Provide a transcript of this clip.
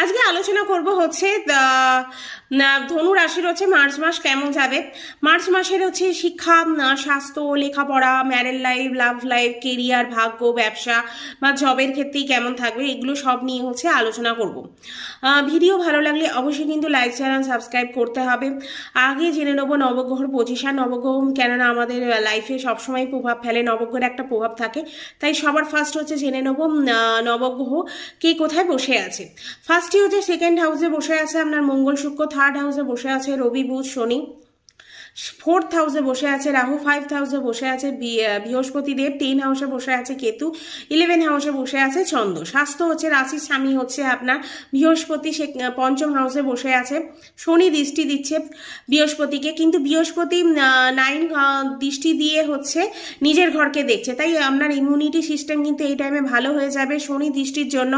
আজকে আলোচনা করব হচ্ছে ধনু রাশির হচ্ছে মার্চ মাস কেমন যাবে। মার্চ মাসের হচ্ছে শিক্ষা, স্বাস্থ্য, লেখাপড়া, married life, love life, career, ভাগ্য, ব্যবসা বা জবের ক্ষেত্রেই কেমন থাকবে, এগুলো সব নিয়ে হচ্ছে আলোচনা করব। ভিডিও ভালো লাগলে অবশ্যই কিন্তু লাইক চ্যানেল সাবস্ক্রাইব করতে হবে। আগে জেনে নেবো নবগ্রহর পজিশন। নবগ্রহ কেননা আমাদের লাইফে সবসময় প্রভাব ফেলে, নবগ্রহের একটা প্রভাব থাকে, তাই সবার ফার্স্ট হচ্ছে জেনে নেবো নবগ্রহ কে কোথায় বসে আছে। ফার্স্টই হচ্ছে সেকেন্ড হাউসে বসে আছে আপনার মঙ্গল শুক্র, থার্ড হাউসে বসে আছে রবি বুধ শনি, ফোর্থ হাউসে বসে আছে রাহু, ফাইভথ হাউসে বসে আছে বৃহস্পতি দেব, 10 হাউসে বসে আছে কেতু, 11 হাউসে বসে আছে চন্দ্র। স্বাস্থ্য হচ্ছে রাশির স্বামী হচ্ছে আপনার বৃহস্পতি, সে পঞ্চম হাউসে বসে আছে। শনি দৃষ্টি দিচ্ছে বৃহস্পতিকে, কিন্তু বৃহস্পতি 9 দৃষ্টি দিয়ে হচ্ছে নিজের ঘরকে দেখছে, তাই আপনার ইমিউনিটি সিস্টেম কিন্তু এই টাইমে ভালো হয়ে যাবে শনি দৃষ্টির জন্য।